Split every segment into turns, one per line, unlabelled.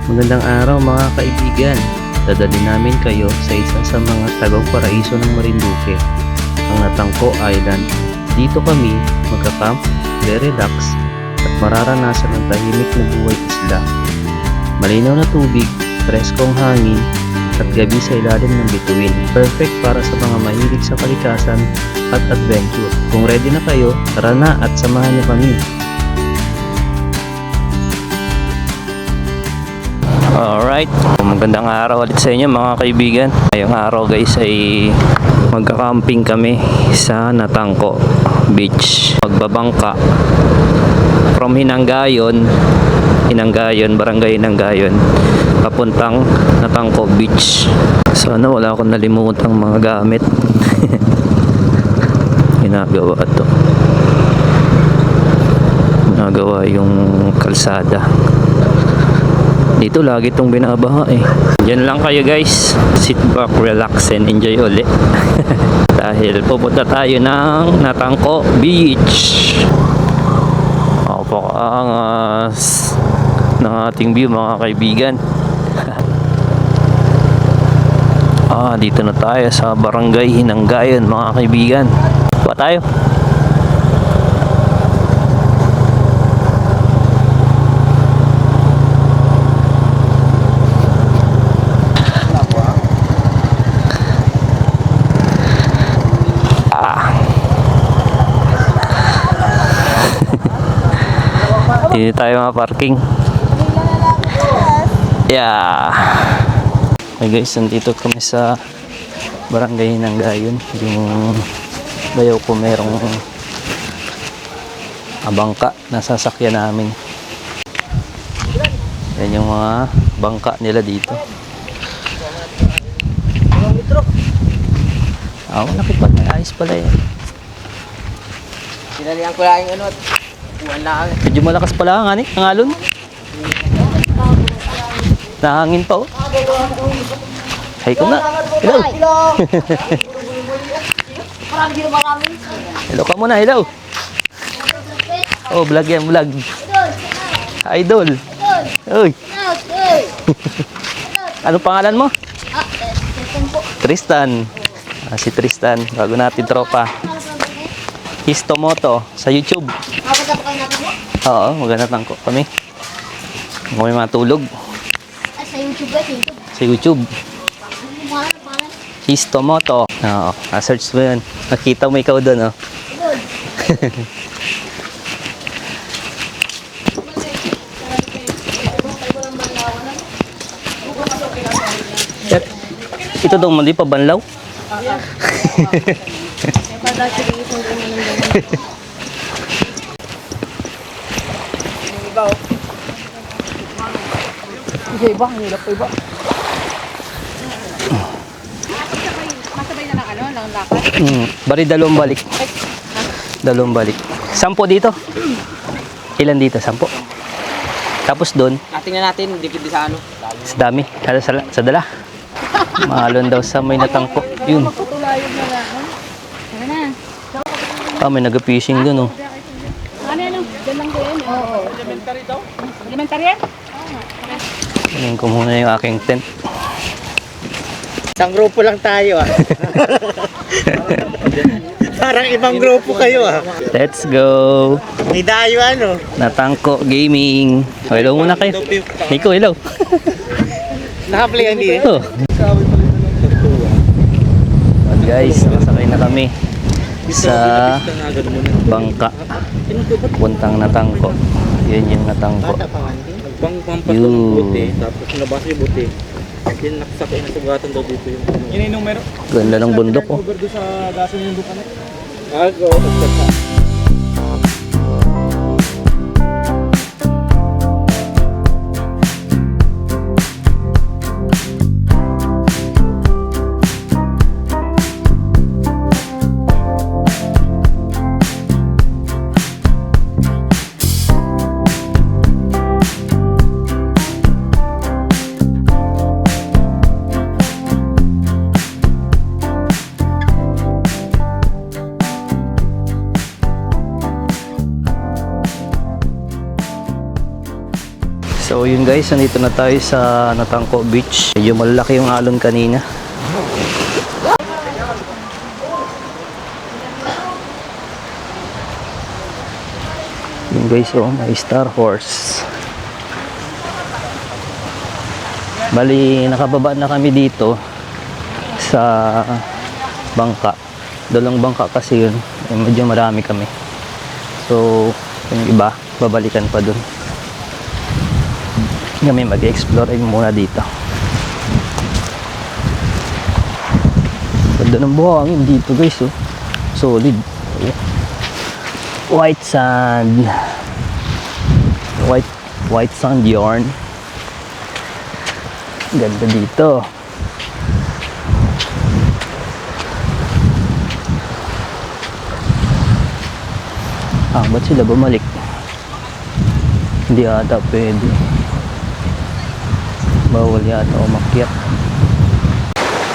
Magandang araw mga kaibigan. Dadalhin namin kayo sa isa sa mga tagaw paraiso ng Marinduque, ang Natangko Island. Dito kami magka-camp, relax at mararanasan ang tahimik na buhay isla. Malinaw na tubig, preskong hangin at gabi sa ilalim ng bituin. Perfect para sa mga mahilig sa kalikasan at adventure. Kung ready na kayo, tara na at samahan niyo kami. Alright, magandang araw ulit sa inyo mga kaibigan. Ngayong araw guys ay magka-camping kami sa Natangko Beach. Magbabangka from Hinanggayon, Barangay Hinanggayon, papuntang Natangko Beach. Sana wala akong nalimutang mga gamit. Ginagawa yung kalsada. Dito lagi itong binabaha eh. Diyan lang kayo guys. Sit back, relax and enjoy ulit. Dahil pupunta tayo ng Natangko Beach. Napakaangas ng ating view mga kaibigan. Dito na tayo sa Barangay Hinanggayon mga kaibigan. Pa tayo. Hindi tayo mga-parking. Yeah. Hey guys, nandito kami sa Barangay Hinanggayon. Yung bayaw ko merong bangka na sasakyan namin. Yan yung mga bangka nila dito. Malaki pa. May ayos pala yan.
Sinalihan ko lang yung ano.
Medyo malakas pala ang alon. Nahangin pa oh. Hay ko na. Hello. Hello ka muna, hello. Oh, vlog yan, vlog. Idol. Uy. Anong pangalan mo? Tristan. Si Tristan, bago natin tropa. Histomoto sa YouTube. Oo, maganda-tangko kami. Kami matulog.
Sa YouTube ba?
Sa YouTube. Histomoto. Oo, search mo yun. Nakita mo ikaw doon, oh. Ito daw, mali pa banlaw.
Iba, hirap pa iba.
Masabay na ng ano, ng lakad.
Bari dalawang balik. Dalawang balik. 10 dito. Ilan dito? 10. Tapos doon,
Tingnan natin, dikit sa ano.
sa dami. Sa dala. Mahalon daw sa may Natangko. Yun.
Magpatulayog na lang. Ano na?
May nag-fishing doon, oh.
Ano? Diyan lang ko yan. Oo.
Elementary daw?
Elementary yan?
Tingin ko muna yung aking tent.
Isang grupo lang tayo ah. Parang ibang grupo kayo ah.
Let's go.
May dayo ano.
Natangko Gaming. Hello muna kayo. Nico, hello.
Nakaplay ang din.
Oh. Guys, nakasakay na kami sa bangka puntang Natangko. Yun yung Natangko.
Pangpampas
Yun.
ng buti, tapos nabasa yung buti. Then nakasakay na sugatan daw dito yung ano. Yun yung numero.
Ganda ng bundok, oh.
Over doon sa gaso yung dukan. Go.
yun guys, nandito na tayo sa Natangko Beach. Medyo malaki yung alon kanina. Yun guys, oh, may Star Horse. Bali, nakababa na kami dito sa bangka. Dalawang bangka kasi yun. Medyo marami kami. So, yung iba, babalikan pa dun. Kami mag-explore muna dito. Ganda ng buhangin dito guys, oh. Solid. White sand. White sand yarn. Ganda dito. Ba't sila bumalik? Hindi ata pwede. Bawal yata umakyat.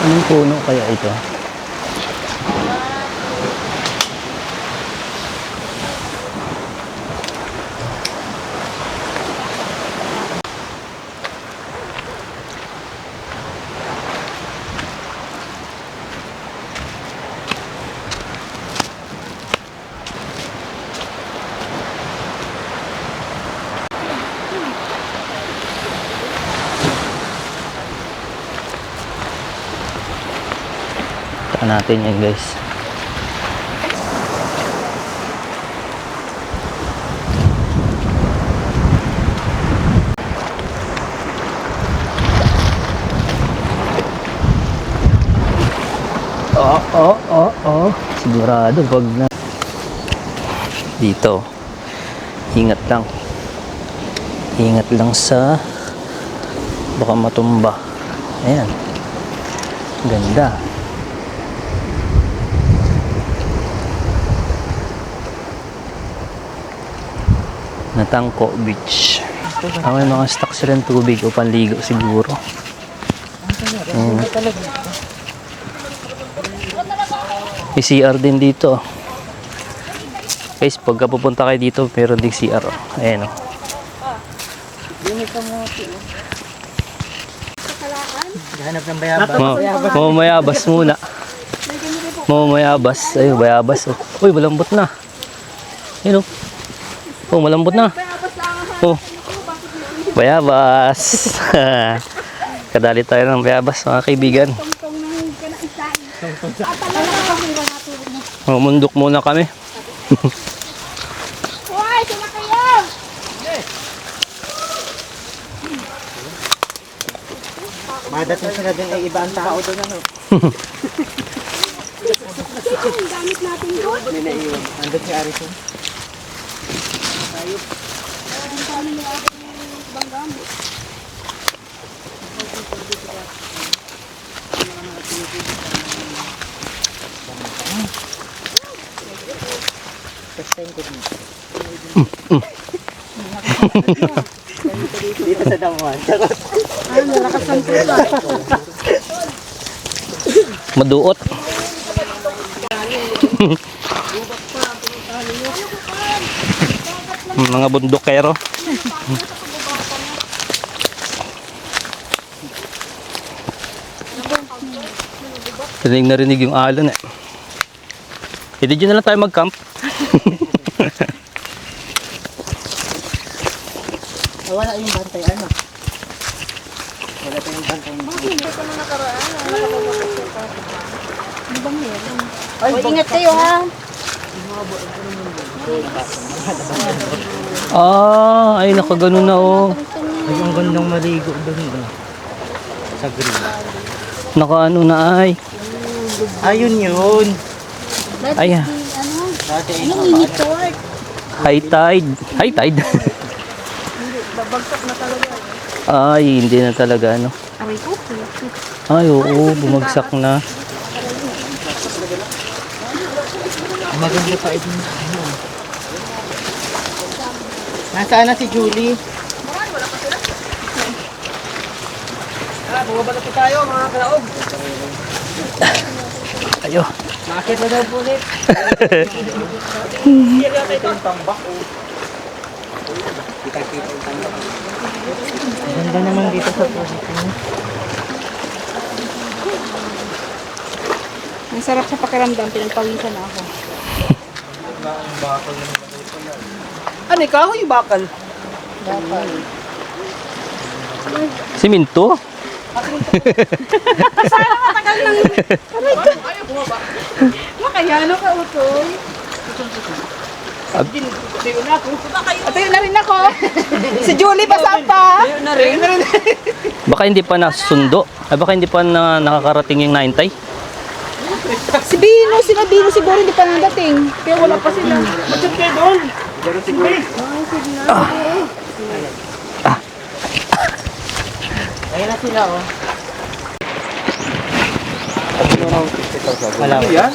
Anong puno kaya ito? Natin yan guys. Sigurado pag na dito, ingat lang sa baka matumba. Ayan, ganda. Natangko Beach. May mga stocks rin tubig o panligo siguro. May CR din dito. Guys, pagka pupunta kayo dito, meron ding CR. Ayan o.
Hanap ng bayabas.
Mamayabas muna. Mamayabas. Ayun, bayabas. Oh. Uy, malambot na. Ayun o. Oh, malambot na. Oh, bayabas. Kadali tayo ng bayabas, mga kaibigan. Mundok muna kami.
Madating sila din ay iba ang tao doon, ano?
Gamit natin doon.
May naiwan. Andun si Arison. Dito sa damuhan.
Nalakas ang pula.
Maduot. Mga bundokero. Narinig yung alon eh. Hindi dyan na lang tayo mag-camp.
Wala yung bantay, ano? Wala tayong bantay.
Hindi ko na nakaraan. Ano bang meron? Ay, ingat kayo ha.
Ay nakagano na oh.
Ay, ang gandang maligo doon. Sa green.
Nakaano na ay.
Ayun yun.
Ay,
Dati ay
Mini short.
high tide. High tide.
Babagsak na talaga.
Ay, hindi na talaga ano.
Aray ko.
Ay, oo, bumagsak na.
maganda pa ito. Nasaan na si Julie? Bumaba na po tayo mga kalaog.
Ayo.
Makakit na daw po ulit. Hindi na tayo itong tambak. Kita-kita yung tambak. Ganda naman dito sa Philippines.
Ang sarap sa pakiramdam, pinagpawisan na ako.
Ano, ikaw yung bakal?
Siminto?
Makayano ka, Utoy? Tayo na rin ako. Si Julie, basa pa.
Baka hindi pa nasundo. Ay, baka hindi pa nakakarating yung naintay.
Si Bino, sila Bino siguro hindi pa nadating. Kaya wala pa sila.
Masyad kayo doon. Ayun na sila, oh. Wala yan?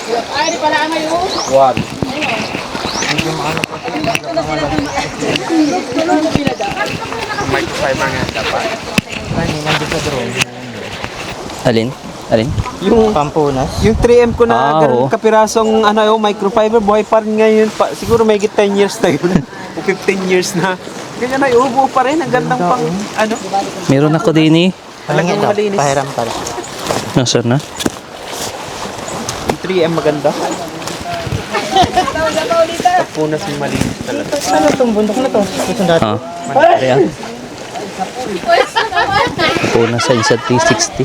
Ay, di pala ngayon.
One. Microfiber nga dapat. Ay, nandito sa drone.
Alin? Alin?
Yung
Pampunas.
yung 3M ko na
oo.
kapirasong microfiber buhay pa rin ngayon pa, siguro may 10 years na yun. 15 years na. Ganyan ay ubo pa rin, ang gandang pang
Meron ako din eh.
talagang malinis.
Pahiram pala.
Nasaan na?
Yung 3M maganda. Punas yung malinis talaga.
Ano itong bundok na to? Susundati.
Ah. Ayan. Puna sa isa 360.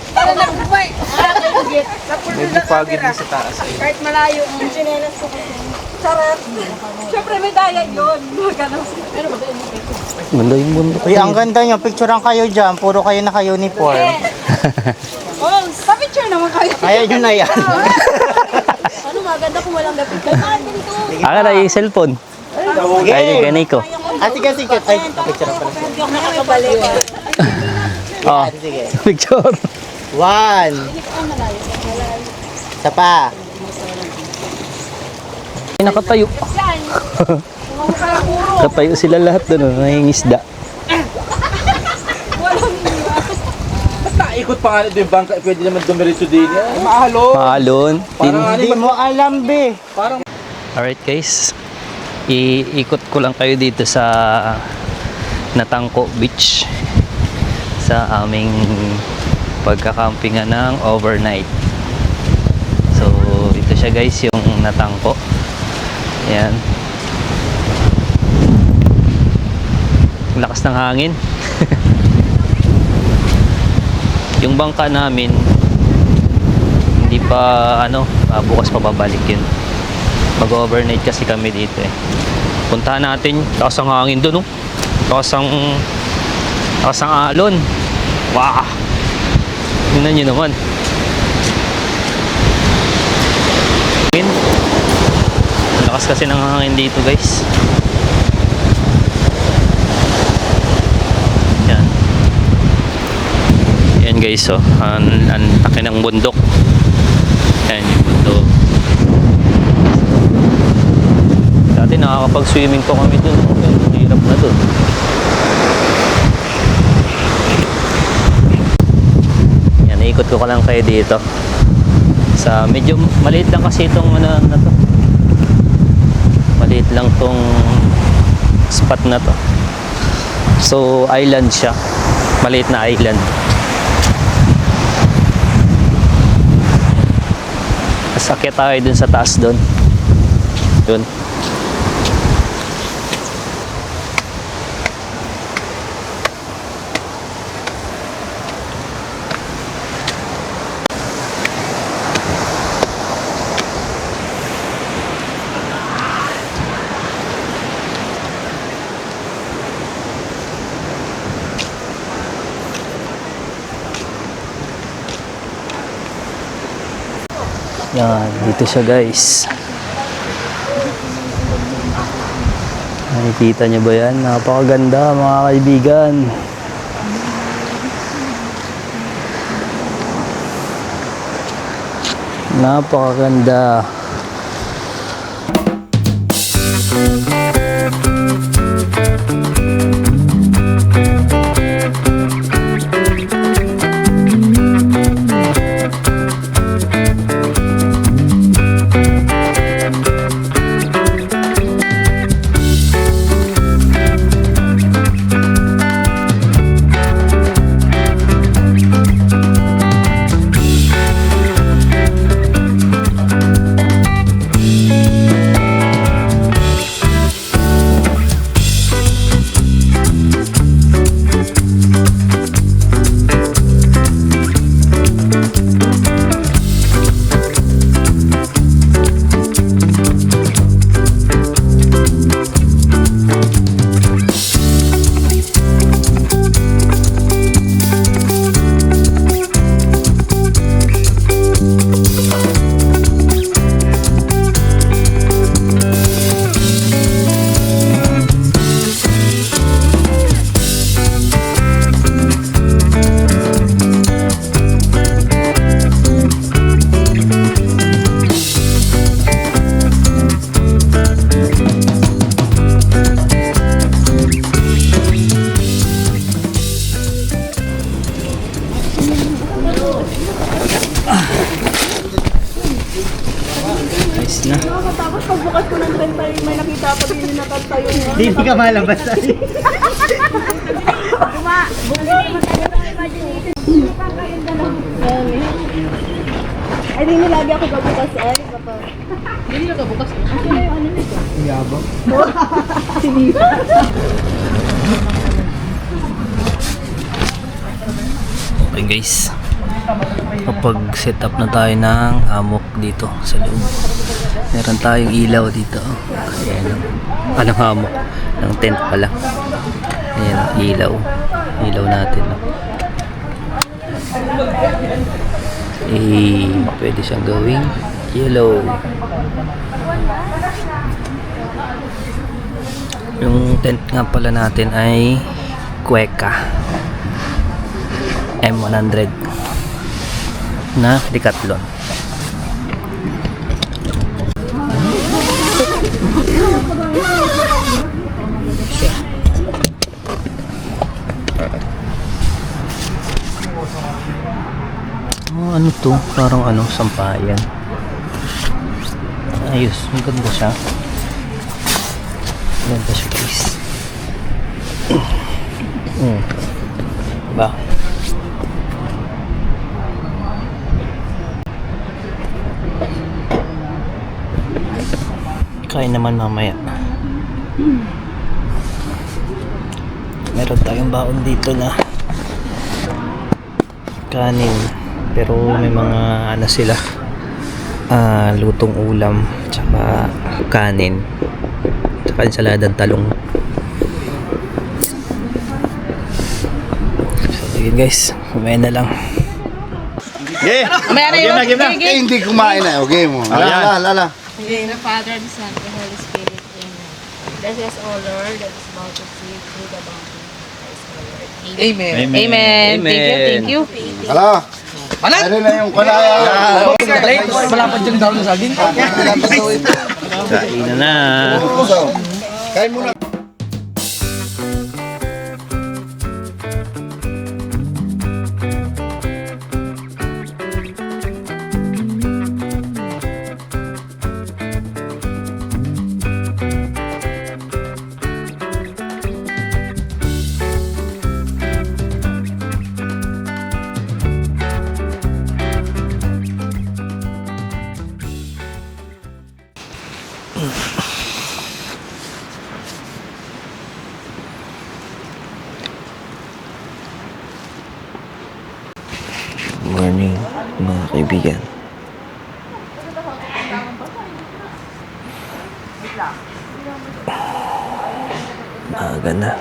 Medyo pagod din sa taas.
Kahit malayo. Chinelas ko kasi. Sarap. Siyempre may daya yun. Ganun. Pero ba yun?
Ganda yung bundok.
Uy, ang ganda nyo. Picturean kayo dyan. Puro kayo naka-uniform.
Oh, pa-picture naman kayo.
Kaya nyo na yan.
Ano maganda kung walang dapit ka? Bakit ganito?
Aka na yung cellphone. Ay, ganay ko.
Sige, sige. Ay, picturean pala.
Hindi ako nakakabalik.
Oh,
Sige.
picture.
1. Isa pa.
Ay, nakatayo. Nakatayo sila lahat doon. Nangingisda.
Ikot pa nga ito yung bangka, pwede naman dumiretso din. Mahalo.
Maalon.
Hindi mo alam, be.
Alright guys. Iikot ko lang kayo dito sa Natangko Beach. Sa aming pagkakampingan ng overnight. So, ito siya guys, yung Natangko. Ayan. Ang lakas ng hangin. Yung bangka namin hindi pa bukas pa babalik yun. Mag-overnight kasi kami dito eh. Puntahan natin, taas ang hangin doon, oh. Taas ang alon. Wow! Tingnan nyo naman. Ang lakas kasi ng hangin dito guys. Yan. Yan guys, oh. Ang laki ng bundok. Yan yung bundok. Dati nakakapag-swimming po kami dun. Hirap na dun. Yan, ikot ko lang kayo dito. Sa medyo maliit lang kasi itong na to. Maliit lang tong spot na to. So, island siya. Maliit na island. Sakit tayo dun sa taas dun. Dun. Yan, dito siya guys. Nakikita niyo ba yan? Napakaganda mga kaibigan. Napakaganda.
Hindi ka malabas ay.
Ay, di nilagi ako gabukas ay. Hindi na gabukas. Ano yung ano nito?
Yabang.
Siniba.
Okay guys, kapag set up na tayo ng hammock dito sa loob, meron tayong ilaw dito. Ayan, anong hammock? Ng tent pala. Ayan, ilaw natin. Pwede siyang gawing yellow. Yung tent nga pala natin ay Cueca M100 na Decathlon. Ano to? Parang sampayan. Ayos, maganda siya. Maganda siya guys. Diba? Kain naman mamaya. Meron tayong baon dito na kanin, pero may mga sila lutong ulam tsaka kanin tsaka ensaladang talong. So yun guys, kumain na lang.
Game na. Hindi kumain na. Okay mo. Ala.
In the name of the Father, the Son, and the Holy Spirit. Amen. Bless us, O Lord, that is about to see through the bounty of Christ our Lord. Amen.
Amen.
Thank you.
Ala. Ano na yung kulaya?
Malapad dyan daw ng saging.
Kain na.
Kain muna.
Morning mga kaibigan. Maaga na.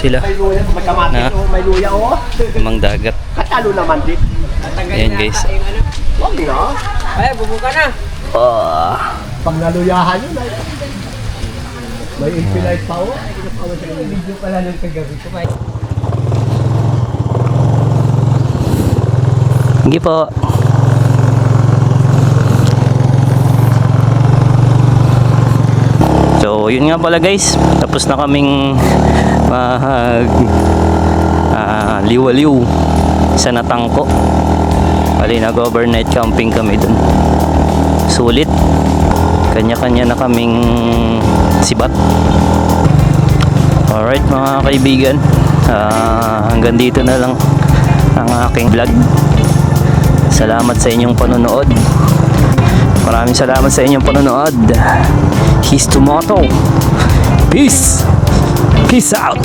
sila na amang dagat. Ayan guys.
Pag naluyahan yun, may infinite power. Video pala ng kagabi ko.
Hindi po. So, yun nga pala guys. Tapos na kaming liwaliw sa Natangko. Bali, nag-overnight camping kami dun. Sulit. Kanya-kanya na kaming sibat. Alright mga kaibigan. Hanggang dito na lang ang aking vlog. Salamat sa inyong panonood. Maraming salamat sa inyong panonood. His Tomato. Peace. Peace out.